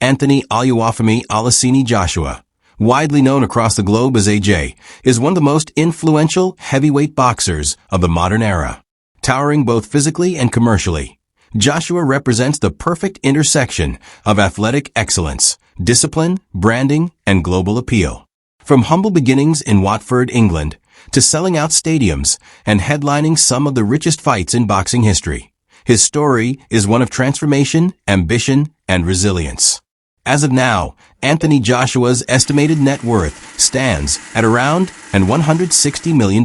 Oluwafemi Olaseni Joshua, widely known across the globe as AJ, is one of the most influential heavyweight boxers of the modern era. Towering both physically and commercially, Joshua represents the perfect intersection of athletic excellence, discipline, branding, and global appeal. From humble beginnings in Watford, England, to selling out stadiums and headlining some of the richest fights in boxing history, his story is one of transformation, ambition, and resilience. As of now, Anthony Joshua's estimated net worth stands at around $160 million.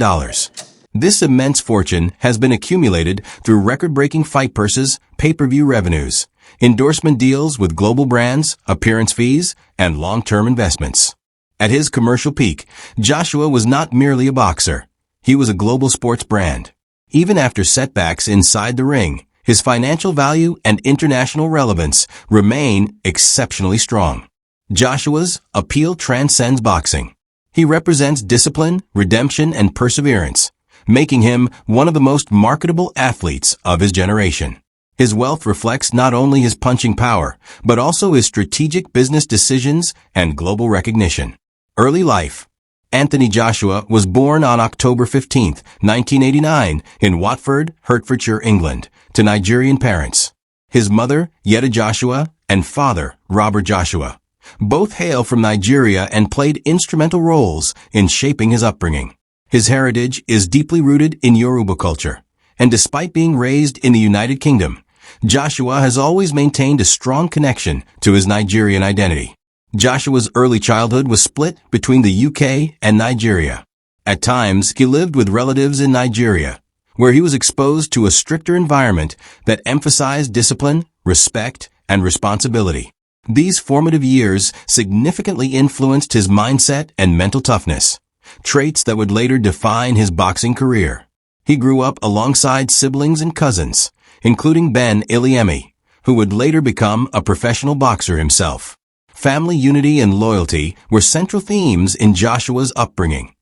This immense fortune has been accumulated through record-breaking fight purses, pay-per-view revenues, endorsement deals with global brands, appearance fees, and long-term investments. At his commercial peak, Joshua was not merely a boxer. He was a global sports brand. Even after setbacks inside the ring, his financial value and international relevance remain exceptionally strong. Joshua's appeal transcends boxing. He represents discipline, redemption, and perseverance, making him one of the most marketable athletes of his generation. His wealth reflects not only his punching power, but also his strategic business decisions and global recognition. Early life. Anthony Joshua was born on October 15, 1989, in Watford, Hertfordshire, England, to Nigerian parents. His mother, Yetta Joshua, and father, Robert Joshua, both hail from Nigeria and played instrumental roles in shaping his upbringing. His heritage is deeply rooted in Yoruba culture, and despite being raised in the United Kingdom, Joshua has always maintained a strong connection to his Nigerian identity. Joshua's early childhood was split between the UK and Nigeria. At times, he lived with relatives in Nigeria, where he was exposed to a stricter environment that emphasized discipline, respect, and responsibility. These formative years significantly influenced his mindset and mental toughness, traits that would later define his boxing career. He grew up alongside siblings and cousins, including Ben Iliemi, who would later become a professional boxer himself. Family unity and loyalty were central themes in Joshua's upbringing,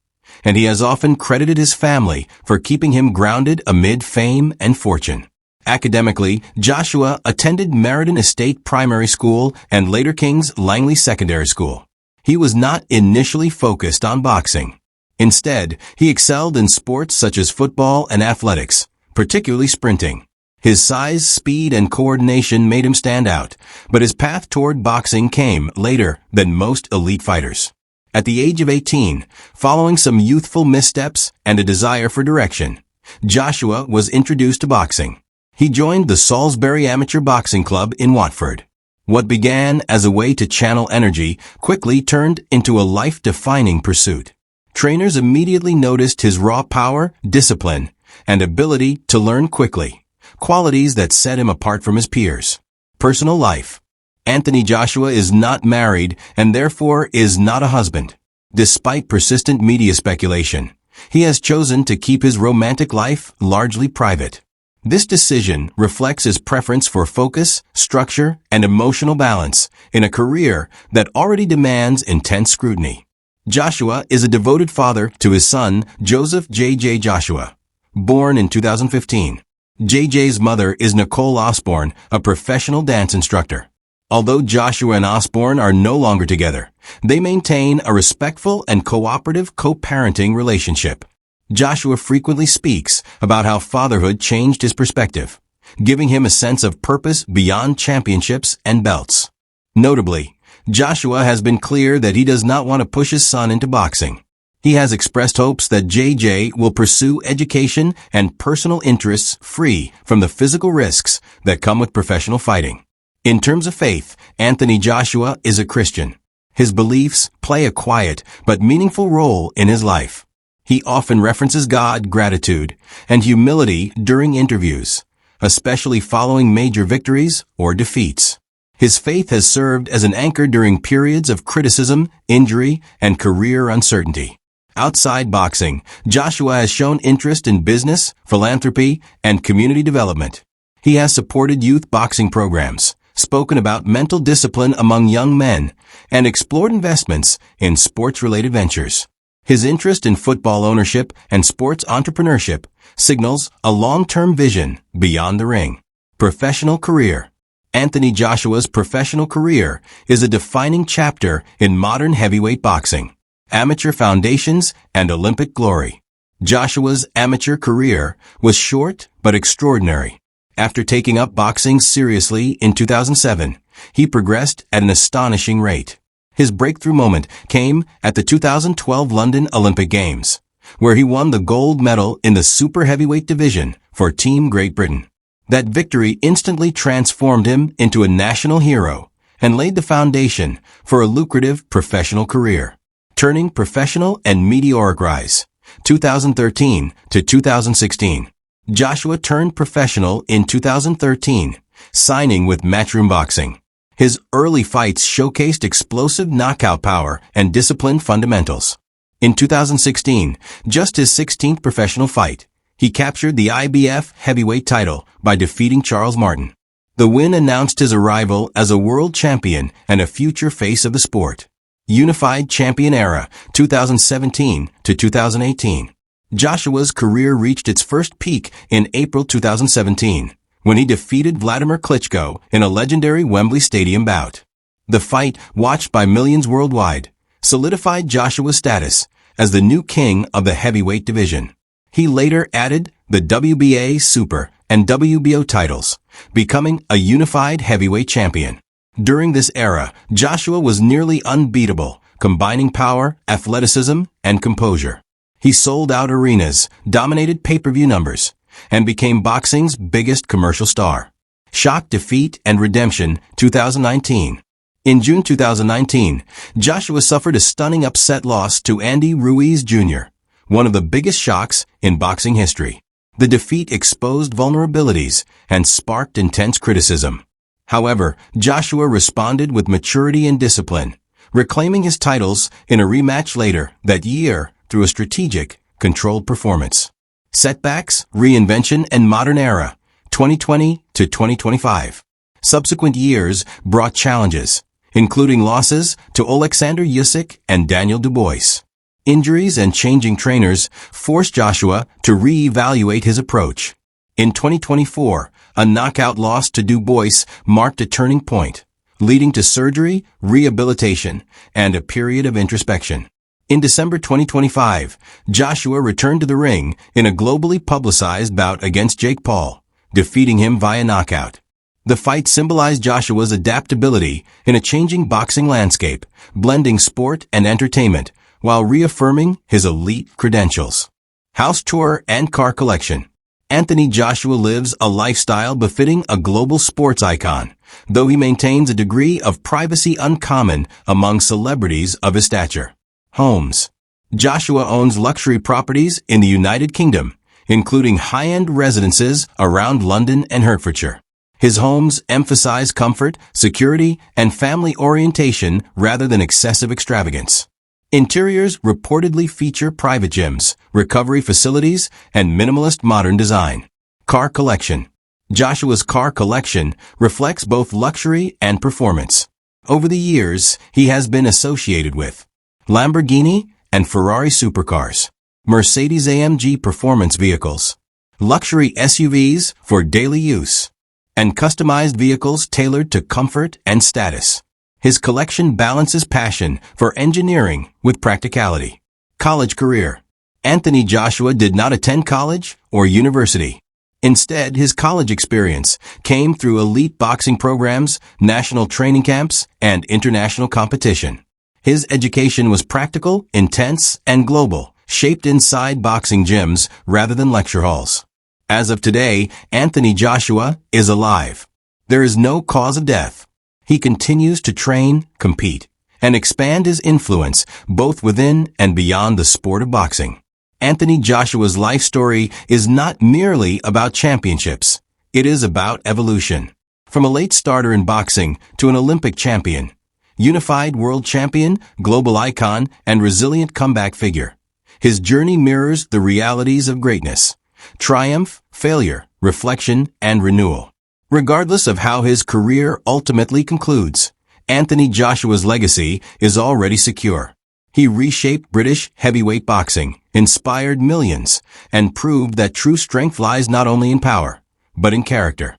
and he has often credited his family for keeping him grounded amid fame and fortune. Academically, Joshua attended Meriden Estate Primary School and later King's Langley Secondary School. He was not initially focused on boxing. Instead, he excelled in sports such as football and athletics, particularly sprinting. His size, speed, and coordination made him stand out, but his path toward boxing came later than most elite fighters. At the age of 18, following some youthful missteps and a desire for direction, Joshua was introduced to boxing. He joined the Salisbury Amateur Boxing Club in Watford. What began as a way to channel energy quickly turned into a life-defining pursuit. Trainers immediately noticed his raw power, discipline, and ability to learn quickly, qualities that set him apart from his peers. Personal life. Anthony Joshua is not married and therefore is not a husband. Despite persistent media speculation, he has chosen to keep his romantic life largely private. This decision reflects his preference for focus, structure, and emotional balance in a career that already demands intense scrutiny. Joshua is a devoted father to his son, Joseph J.J. Joshua, born in 2015. JJ's mother is Nicole Osborne, a professional dance instructor. Although Joshua and Osborne are no longer together, they maintain a respectful and cooperative co-parenting relationship. Joshua frequently speaks about how fatherhood changed his perspective, giving him a sense of purpose beyond championships and belts. Notably, Joshua has been clear that he does not want to push his son into boxing. He has expressed hopes that JJ will pursue education and personal interests free from the physical risks that come with professional fighting. In terms of faith, Anthony Joshua is a Christian. His beliefs play a quiet but meaningful role in his life. He often references God, gratitude, and humility during interviews, especially following major victories or defeats. His faith has served as an anchor during periods of criticism, injury, and career uncertainty. Outside boxing, Joshua has shown interest in business, philanthropy, and community development. He has supported youth boxing programs, spoken about mental discipline among young men, and explored investments in sports-related ventures. His interest in football ownership and sports entrepreneurship signals a long-term vision beyond the ring. Professional career. Anthony Joshua's professional career is a defining chapter in modern heavyweight boxing, amateur foundations, and Olympic glory. Joshua's amateur career was short but extraordinary. After taking up boxing seriously in 2007, he progressed at an astonishing rate. His breakthrough moment came at the 2012 London Olympic Games, where he won the gold medal in the super heavyweight division for Team Great Britain. That victory instantly transformed him into a national hero and laid the foundation for a lucrative professional career. Turning professional and meteoric rise. 2013 to 2016. Joshua turned professional in 2013, signing with Matchroom Boxing. His early fights showcased explosive knockout power and disciplined fundamentals. In 2016, just his 16th professional fight, he captured the IBF heavyweight title by defeating Charles Martin. The win announced his arrival as a world champion and a future face of the sport. Unified Champion Era, 2017 to 2018. Joshua's career reached its first peak in April 2017, when he defeated Vladimir Klitschko in a legendary Wembley Stadium bout. The fight, watched by millions worldwide, solidified Joshua's status as the new king of the heavyweight division. He later added the WBA Super and WBO titles, becoming a unified heavyweight champion. During this era, Joshua was nearly unbeatable, combining power, athleticism, and composure. He sold out arenas, dominated pay-per-view numbers, and became boxing's biggest commercial star. Shock, Defeat, and Redemption, 2019. In June 2019, Joshua suffered a stunning upset loss to Andy Ruiz Jr., one of the biggest shocks in boxing history. The defeat exposed vulnerabilities and sparked intense criticism. However, Joshua responded with maturity and discipline, reclaiming his titles in a rematch later that year through a strategic, controlled performance. Setbacks, Reinvention, and Modern Era, 2020 to 2025. Subsequent years brought challenges, including losses to Alexander Usyk and Daniel Dubois. Injuries and changing trainers forced Joshua to re-evaluate his approach. In 2024, a knockout loss to Dubois marked a turning point, leading to surgery, rehabilitation, and a period of introspection. In December 2025, Joshua returned to the ring in a globally publicized bout against Jake Paul, defeating him via knockout. The fight symbolized Joshua's adaptability in a changing boxing landscape, blending sport and entertainment while reaffirming his elite credentials. House tour and car collection. Anthony Joshua lives a lifestyle befitting a global sports icon, though he maintains a degree of privacy uncommon among celebrities of his stature. Homes. Joshua owns luxury properties in the United Kingdom, including high-end residences around London and Hertfordshire. His homes emphasize comfort, security, and family orientation rather than excessive extravagance. Interiors reportedly feature private gyms, recovery facilities, and minimalist modern design. Car collection. Joshua's car collection reflects both luxury and performance. Over the years, he has been associated with Lamborghini and Ferrari supercars, Mercedes-AMG performance vehicles, luxury SUVs for daily use, and customized vehicles tailored to comfort and status. His collection balances passion for engineering with practicality. College career. Anthony Joshua did not attend college or university. Instead, his college experience came through elite boxing programs, national training camps, and international competition. His education was practical, intense, and global, shaped inside boxing gyms rather than lecture halls. As of today, Anthony Joshua is alive. There is no cause of death. He continues to train, compete, and expand his influence both within and beyond the sport of boxing. Anthony Joshua's life story is not merely about championships. It is about evolution. From a late starter in boxing to an Olympic champion, unified world champion, global icon, and resilient comeback figure, his journey mirrors the realities of greatness: triumph, failure, reflection, and renewal. Regardless of how his career ultimately concludes, Anthony Joshua's legacy is already secure. He reshaped British heavyweight boxing, inspired millions, and proved that true strength lies not only in power, but in character.